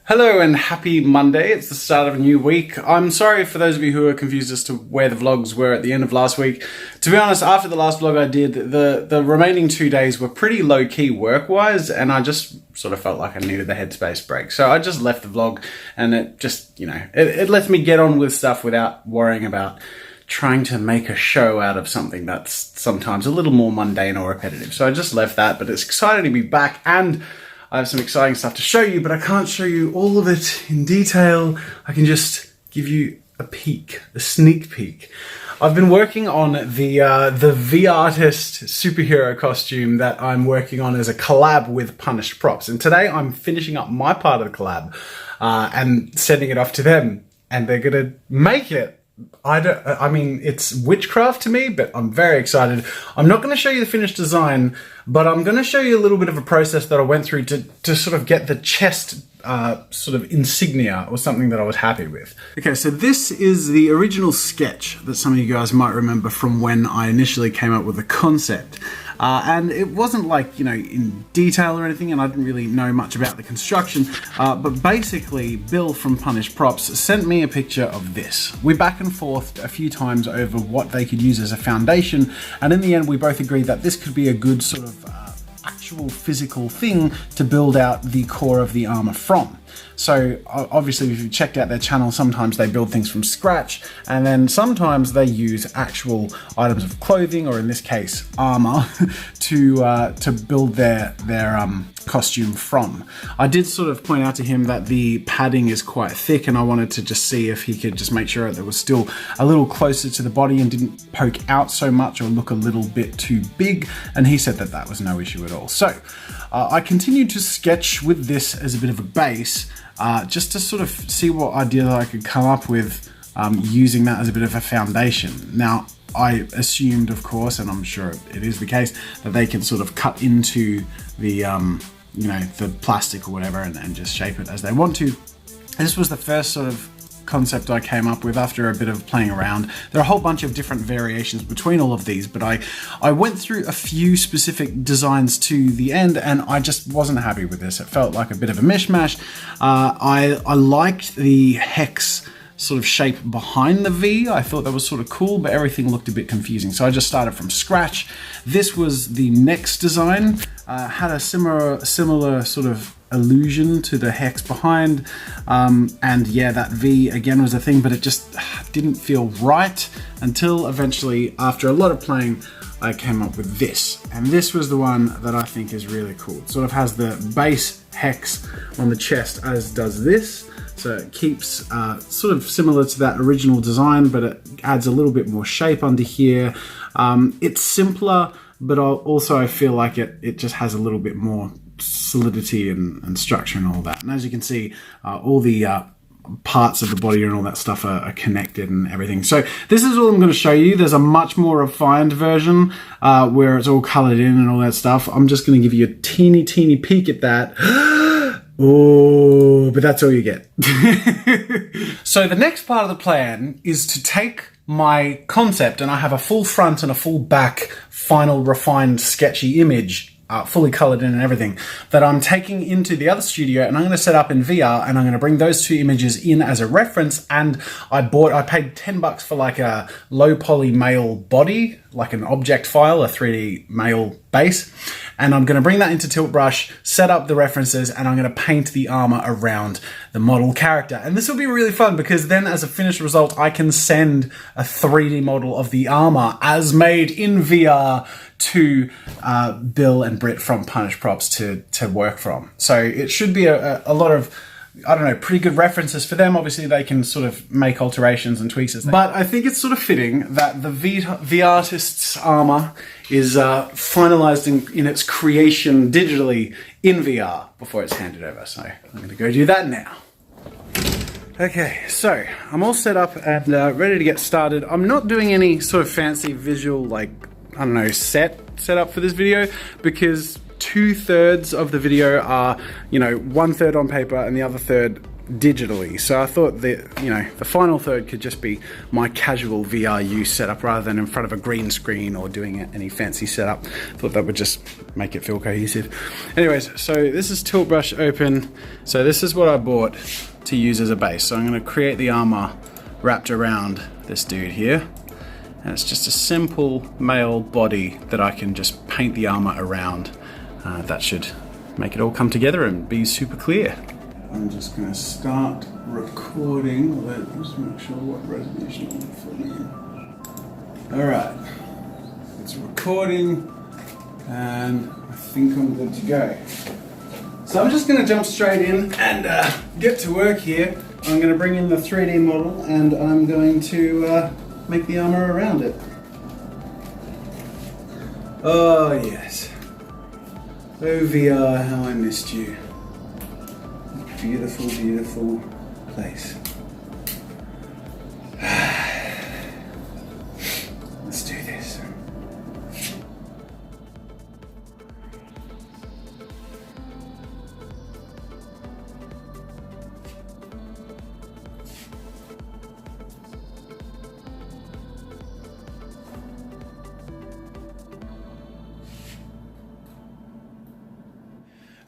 Hello and happy Monday. It's the start of a new week. I'm sorry for those of you who are confused as to where the vlogs were at the end of last week. To be honest, after the last vlog I did, the remaining 2 days were pretty low-key work-wise, and I just sort of felt like I needed the headspace break. So I just left the vlog, and it just, it lets me get on with stuff without worrying about trying to make a show out of something that's sometimes a little more mundane or repetitive. So I just left that, but it's exciting to be back, and I have some exciting stuff to show you, but I can't show you all of it in detail. I can just give you a peek, a sneak peek. I've been working on the VRTIST superhero costume that I'm working on as a collab with Punished Props. And today I'm finishing up my part of the collab and sending it off to them, and they're gonna make it. I mean, it's witchcraft to me, but I'm very excited. I'm not going to show you the finished design, but I'm going to show you a little bit of a process that I went through to sort of get the chest sort of insignia or something that I was happy with. Okay, so this is the original sketch that some of you guys might remember from when I initially came up with the concept. And it wasn't like, in detail or anything, and I didn't really know much about the construction, but basically Bill from Punished Props sent me a picture of this. We back and forth a few times over what they could use as a foundation, and in the end we both agreed that this could be a good sort of actual physical thing to build out the core of the armor from. So obviously if you've checked out their channel, sometimes they build things from scratch, and then sometimes they use actual items of clothing, or in this case armor, to build their costume from. I did sort of point out to him that the padding is quite thick, and I wanted to just see if he could just make sure that it was still a little closer to the body and didn't poke out so much or look a little bit too big, and he said that that was no issue at all. So I continued to sketch with this as a bit of a base, just to sort of see what idea I could come up with using that as a bit of a foundation. Now, I assumed, of course, and I'm sure it is the case, that they can sort of cut into the, the plastic or whatever and just shape it as they want to. This was the first sort of concept I came up with after a bit of playing around. There are a whole bunch of different variations between all of these, but I went through a few specific designs to the end, and I just wasn't happy with this. It felt like a bit of a mishmash. I liked the hex sort of shape behind the V. I thought that was sort of cool, but everything looked a bit confusing. So I just started from scratch. This was the next design. Had a similar sort of illusion to the hex behind, and yeah, that V again was a thing, but it just didn't feel right until eventually, after a lot of playing, I came up with this, and this was the one that I think is really cool. It sort of has the base hex on the chest, as does this, so it keeps sort of similar to that original design, but it adds a little bit more shape under here. It's simpler, but also I feel like it just has a little bit more solidity and structure and all that. And as you can see, all the parts of the body and all that stuff are connected and everything. So this is all I'm going to show you. There's a much more refined version where it's all colored in and all that stuff. I'm just going to give you a teeny peek at that. Oh, but that's all you get. So the next part of the plan is to take my concept, and I have a full front and a full back final refined sketchy image, fully colored in and everything, that I'm taking into the other studio, and I'm going to set up in VR, and I'm going to bring those two images in as a reference. And I paid $10 for like a low poly male body, like an object file, a 3D male base. And I'm going to bring that into Tilt Brush, set up the references, and I'm going to paint the armor around the model character. And this will be really fun, because then as a finished result, I can send a 3D model of the armor as made in VR to Bill and Britt from Punished Props to work from. So it should be a lot of, I don't know, pretty good references for them. Obviously they can sort of make alterations and tweaks as they. But I think it's sort of fitting that the VRTIST's armor is finalized in its creation digitally in VR before it's handed over. So I'm going to go do that now. Okay, so I'm all set up and ready to get started. I'm not doing any sort of fancy visual, like, I don't know, set up for this video, because 2/3 of the video are, 1/3 on paper and the other third digitally. So I thought that, you know, the final third could just be my casual VR use setup rather than in front of a green screen or doing any fancy setup. I thought that would just make it feel cohesive. Anyways, so this is Tilt Brush open. So this is what I bought to use as a base. So I'm going to create the armor wrapped around this dude here. And it's just a simple male body that I can just paint the armor around. That should make it all come together and be super clear. I'm just going to start recording. Let's make sure what resolution I'm filming in. Alright, it's recording and I think I'm good to go. So I'm just going to jump straight in and get to work here. I'm going to bring in the 3D model and I'm going to make the armor around it. Oh yes. Oh VR, how I missed you. Beautiful, beautiful place. Let's do this.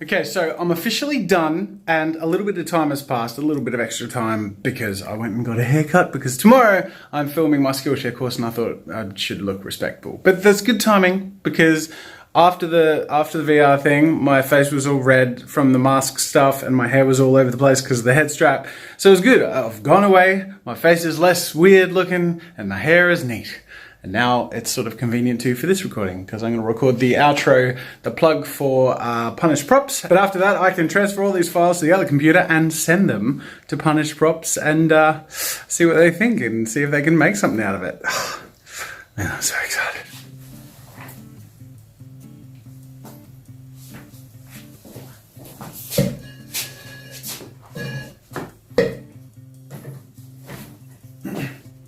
Okay, so I'm officially done and a little bit of time has passed, a little bit of extra time because I went and got a haircut because tomorrow I'm filming my Skillshare course and I thought I should look respectable. But there's good timing because after the VR thing, my face was all red from the mask stuff and my hair was all over the place because of the head strap. So it was good. I've gone away, my face is less weird looking and my hair is neat. And now it's sort of convenient too for this recording because I'm going to record the outro, the plug for Punished Props. But after that, I can transfer all these files to the other computer and send them to Punished Props and see what they think and see if they can make something out of it. Man, I'm so excited.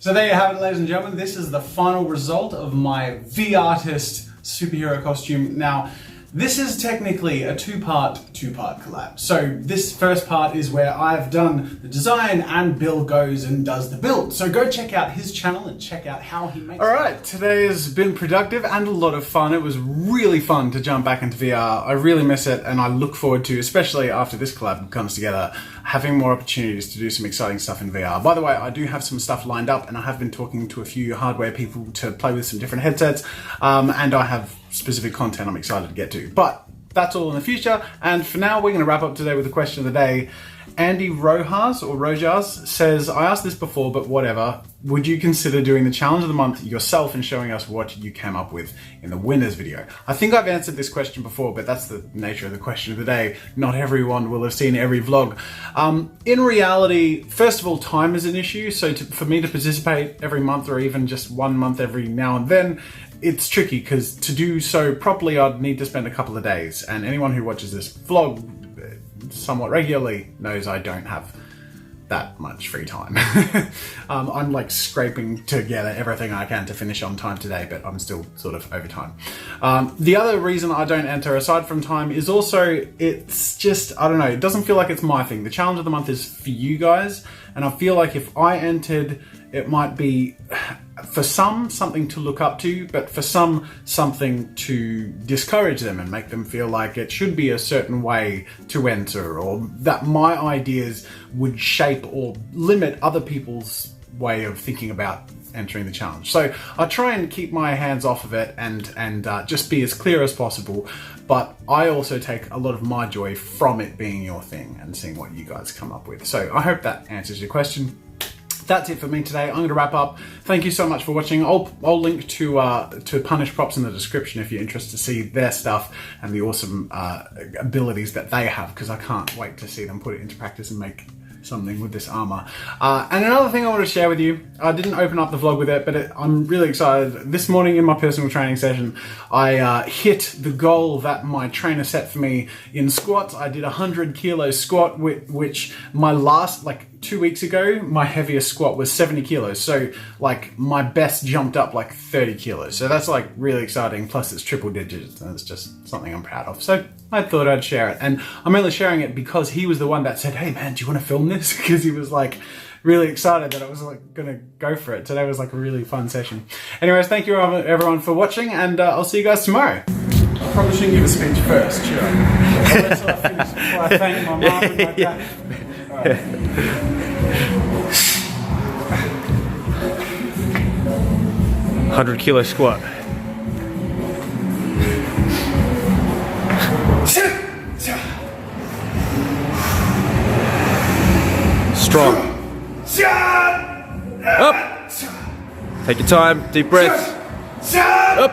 So there you have it, ladies and gentlemen. This is the final result of my VRTIST superhero costume. Now, this is technically a two-part collab. So this first part is where I've done the design and Bill goes and does the build. So go check out his channel and check out how he makes it. All right, today has been productive and a lot of fun. It was really fun to jump back into VR. I really miss it and I look forward to, especially after this collab comes together, having more opportunities to do some exciting stuff in VR. By the way, I do have some stuff lined up and I have been talking to a few hardware people to play with some different headsets and I have specific content I'm excited to get to. But that's all in the future, and for now we're going to wrap up today with the question of the day. Andy Rojas says, I asked this before, but whatever. Would you consider doing the challenge of the month yourself and showing us what you came up with in the winners video? I think I've answered this question before, but that's the nature of the question of the day. Not everyone will have seen every vlog. In reality, first of all, time is an issue. So for me to participate every month or even just 1 month every now and then, it's tricky because to do so properly, I'd need to spend a couple of days. And anyone who watches this vlog somewhat regularly knows I don't have that much free time. I'm like scraping together everything I can to finish on time today, but I'm still sort of over time. The other reason I don't enter aside from time is also, it's just, I don't know, it doesn't feel like it's my thing. The challenge of the month is for you guys, and I feel like if I entered, it might be, for some, something to look up to, but for some, something to discourage them and make them feel like it should be a certain way to enter, or that my ideas would shape or limit other people's way of thinking about entering the challenge. So I try and keep my hands off of it and just be as clear as possible, but I also take a lot of my joy from it being your thing and seeing what you guys come up with. So I hope that answers your question. That's it for me today. I'm going to wrap up. Thank you so much for watching. I'll link to Punished Props in the description if you're interested to see their stuff and the awesome abilities that they have, because I can't wait to see them put it into practice and make something with this armor. And another thing I want to share with you, I didn't open up the vlog with it, but I'm really excited. This morning in my personal training session, I hit the goal that my trainer set for me in squats. I did a 100 kilo squat, which my last, like 2 weeks ago, my heaviest squat was 70 kilos. So like my best jumped up like 30 kilos. So that's like really exciting. Plus it's triple digits and it's just something I'm proud of. So I thought I'd share it. And I'm only sharing it because he was the one that said, hey man, do you want to film this? Because he was like really excited that I was like going to go for it. Today was like a really fun session. Anyways, thank you everyone for watching, and I'll see you guys tomorrow. I probably shouldn't give a speech first, should I? I'll wait till I finish before I thank my mum and my dad. Right. 100-kilo squat. Strong. Up. Take your time. Deep breaths. Up.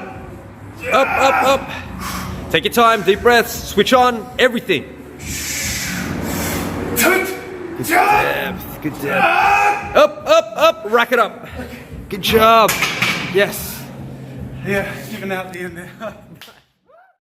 Up, up, up. Take your time. Deep breaths. Switch on everything. Good depth. Good depth. Up, up, up. Rack it up. Good job. Yes. Yeah, even out the end there.